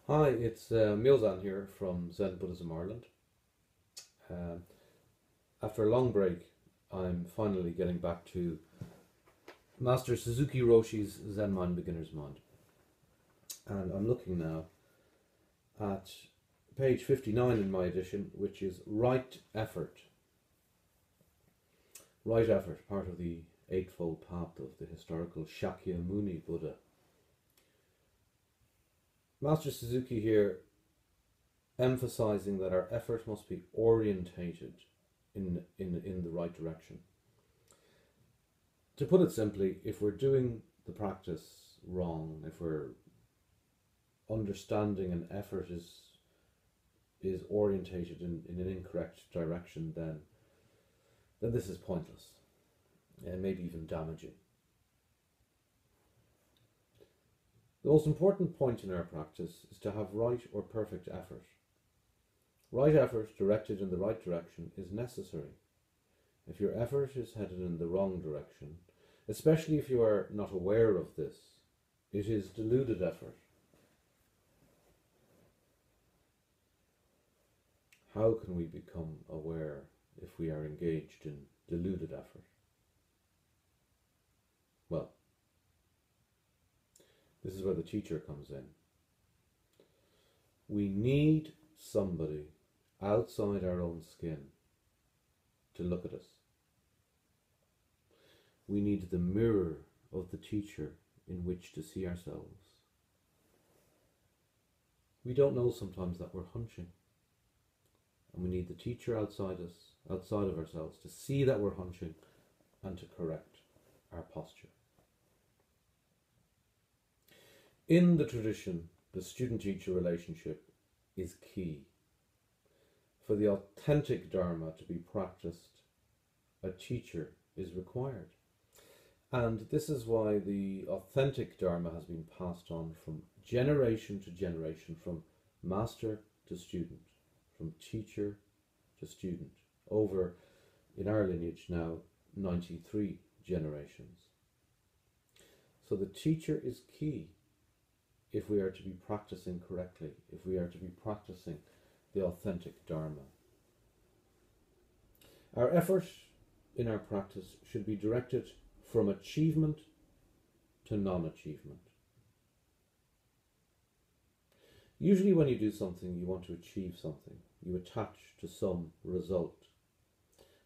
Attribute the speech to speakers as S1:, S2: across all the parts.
S1: Hi, it's Myozan here from Zen Buddhism Ireland. Um, After a long break, I'm finally getting back to Master Suzuki Roshi's Zen Mind Beginner's Mind. And I'm looking now at page 59 in my edition, which is Right Effort. Right Effort, part of the Eightfold Path of the historical Shakyamuni Buddha. Master Suzuki here emphasizing that our effort must be orientated in the right direction. To put it simply, if we're doing the practice wrong, if we're understanding an effort is orientated in an incorrect direction, then this is pointless and maybe even damaging. The most important point in our practice is to have right or perfect effort. Right effort directed in the right direction is necessary. If your effort is headed in the wrong direction, especially if you are not aware of this, it is deluded effort. How can we become aware if we are engaged in deluded effort? Well, this is where the teacher comes in. We need somebody outside our own skin to look at us. We need the mirror of the teacher in which to see ourselves. We don't know sometimes that we're hunching, and we need the teacher outside us, outside of ourselves, to see that we're hunching and to correct our posture. In the tradition, the student-teacher relationship is key. For the authentic Dharma to be practiced, a teacher is required. And this is why the authentic Dharma has been passed on from generation to generation, from master to student, from teacher to student, over, in our lineage now, 93 generations. So the teacher is key if we are to be practicing correctly, if we are to be practicing the authentic Dharma. Our effort in our practice should be directed from achievement to non-achievement. Usually when you do something, you want to achieve something. You attach to some result.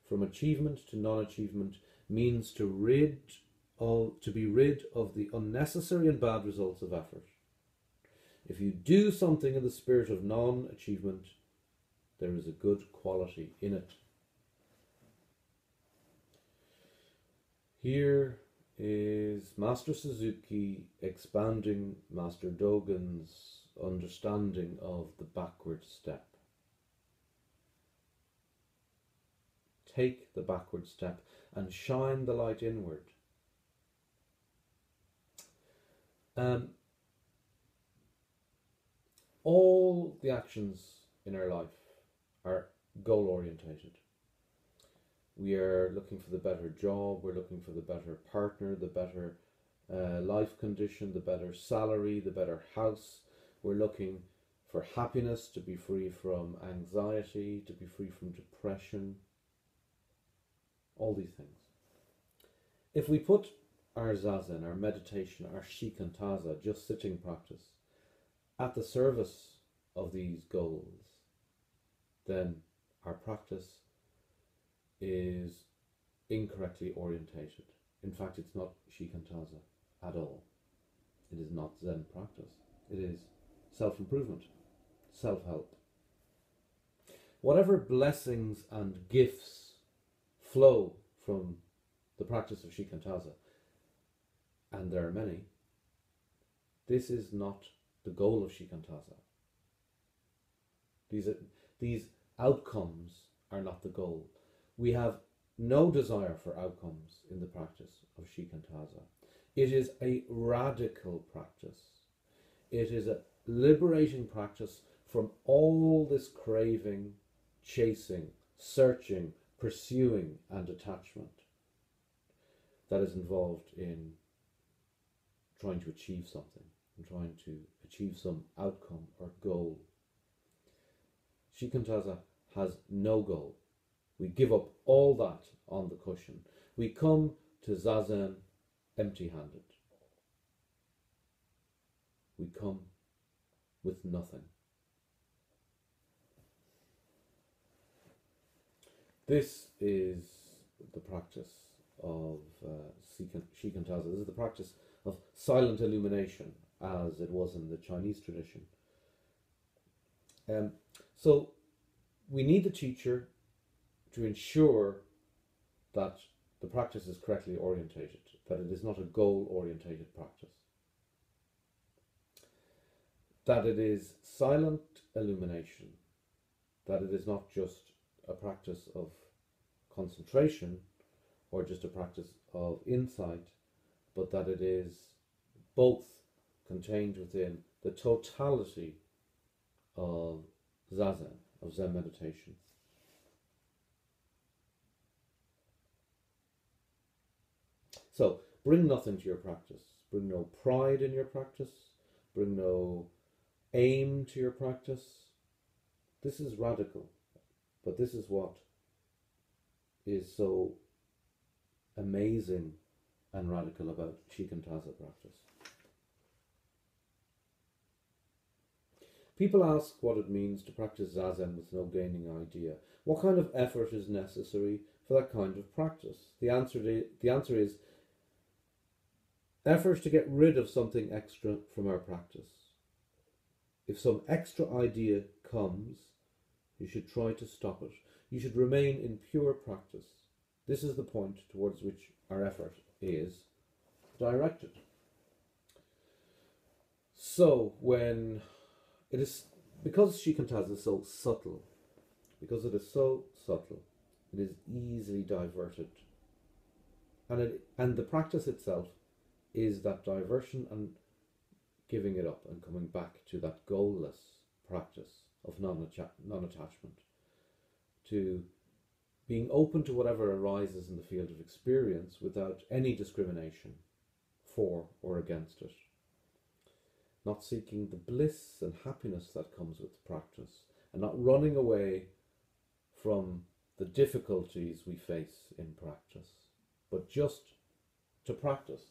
S1: From achievement to non-achievement means to be rid of the unnecessary and bad results of effort. If you do something in the spirit of non-achievement, there is a good quality in it. Here is Master Suzuki expanding Master Dogen's understanding of the backward step. Take the backward step and shine the light inward. All the actions in our life are goal orientated. We are looking for the better job, we're looking for the better partner, the better life condition, the better salary, the better house. We're looking for happiness, to be free from anxiety, to be free from depression, all these things. If we put our zazen, our meditation, our shikantaza, just sitting practice, at the service of these goals, then our practice is incorrectly orientated. In fact, it's not shikantaza at all. It is not Zen practice. It is self-improvement, self-help. Whatever blessings and gifts flow from the practice of shikantaza, and there are many, this is not the goal of shikantaza. These outcomes are not the goal. We have no desire for outcomes in the practice of shikantaza. It is a radical practice. It is a liberating practice from all this craving, chasing, searching, pursuing, and attachment that is involved in trying to achieve something, and trying to achieve some outcome or goal. Shikantaza has no goal. We give up all that on the cushion. We come to Zazen empty-handed. We come with nothing. This is the practice of Shikantaza. This is the practice of silent illumination, as it was in the Chinese tradition. So we need the teacher to ensure that the practice is correctly orientated, that it is not a goal-orientated practice, that it is silent illumination, that it is not just a practice of concentration or just a practice of insight, but that it is both contained within the totality of Zazen, of Zen meditation. So, bring nothing to your practice. Bring no pride in your practice. Bring no aim to your practice. This is radical, but this is what is so amazing and radical about Shikantaza practice. People ask what it means to practice Zazen with no gaining idea. What kind of effort is necessary for that kind of practice? The answer is effort to get rid of something extra from our practice. If some extra idea comes, you should try to stop it. You should remain in pure practice. This is the point towards which our effort is directed. So when it is, because Shikantaza is so subtle, it is easily diverted. And the practice itself is that diversion and giving it up and coming back to that goalless practice of non-attachment, to being open to whatever arises in the field of experience without any discrimination for or against it. Not seeking the bliss and happiness that comes with practice, and not running away from the difficulties we face in practice, but just to practice.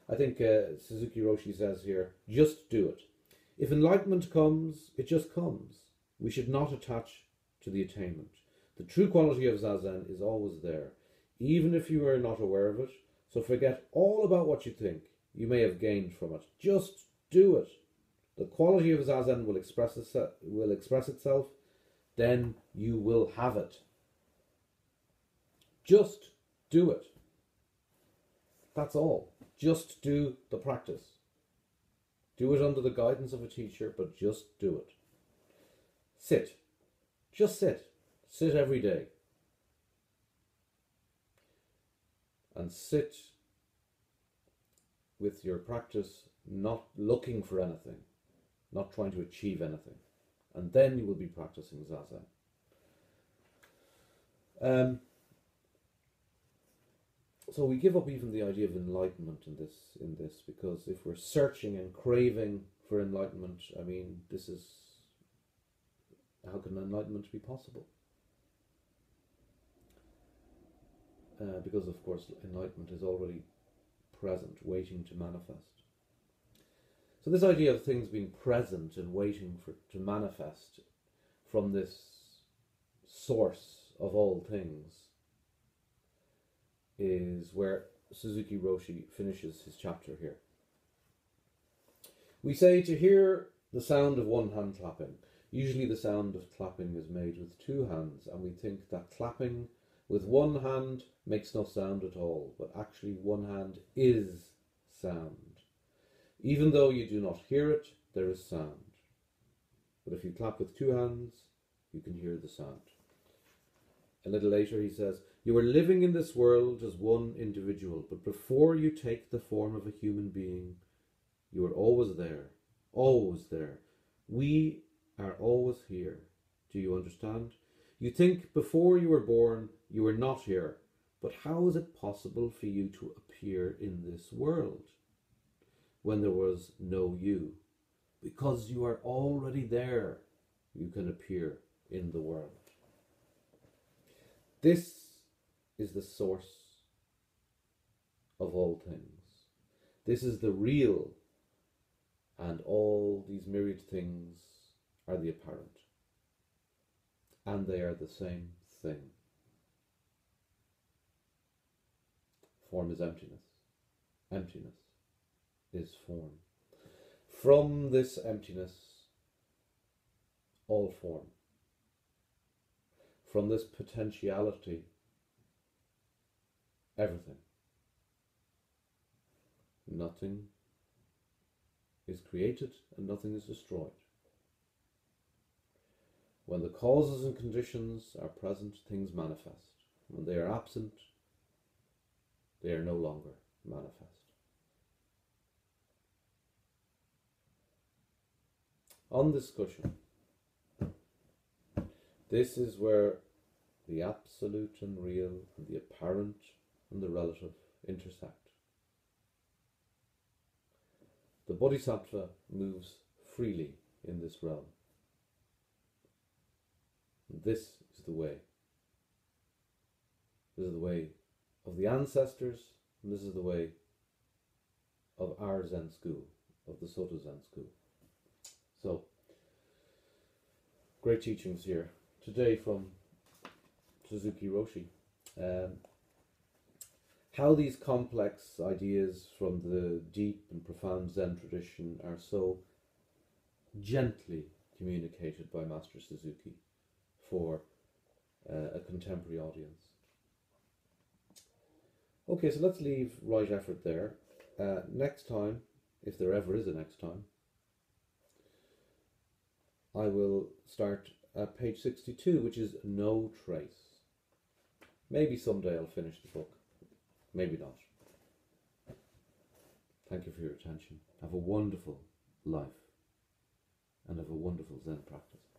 S1: I think Suzuki Roshi says here, just do it. If enlightenment comes, it just comes. We should not attach to the attainment. The true quality of Zazen is always there, even if you are not aware of it. So forget all about what you think you may have gained from it. Just do it. The quality of Zazen will express itself, then you will have it. Just do it. That's all. Just do the practice. Do it under the guidance of a teacher, but just do it. Sit. Just sit. Sit every day. And sit with your practice not looking for anything, not trying to achieve anything. And then you will be practicing Zazen. So we give up even the idea of enlightenment in this, because if we're searching and craving for enlightenment, I mean, how can enlightenment be possible? Because of course enlightenment is already present, waiting to manifest. So this idea of things being present and waiting to manifest from this source of all things is where Suzuki Roshi finishes his chapter here. We say to hear the sound of one hand clapping. Usually the sound of clapping is made with two hands, and we think that clapping with one hand makes no sound at all, but actually one hand is sound. Even though you do not hear it, there is sound. But if you clap with two hands, you can hear the sound. A little later he says, you are living in this world as one individual, but before you take the form of a human being, you are always there, always there. We are always here. Do you understand? You think before you were born, you were not here, but how is it possible for you to appear in this world? when there was no you. Because you are already there, you can appear in the world. This is the source of all things. This is the real, and all these myriad things are the apparent. And they are the same thing. Form is emptiness. Emptiness is form. From this emptiness, all form. From this potentiality, everything. Nothing is created and nothing is destroyed. When the causes and conditions are present, things manifest. When they are absent, they are no longer manifest. On discussion, this is where the absolute and real and the apparent and the relative intersect. The Bodhisattva moves freely in this realm. This is the way. This is the way of the ancestors, and this is the way of our Zen school, of the Soto Zen school. So, great teachings here. Today from Suzuki Roshi. How these complex ideas from the deep and profound Zen tradition are so gently communicated by Master Suzuki for a contemporary audience. Okay, so let's leave right effort there. Next time, if there ever is a next time, I will start at page 62, which is No Trace. Maybe someday I'll finish the book. Maybe not. Thank you for your attention. Have a wonderful life and have a wonderful Zen practice.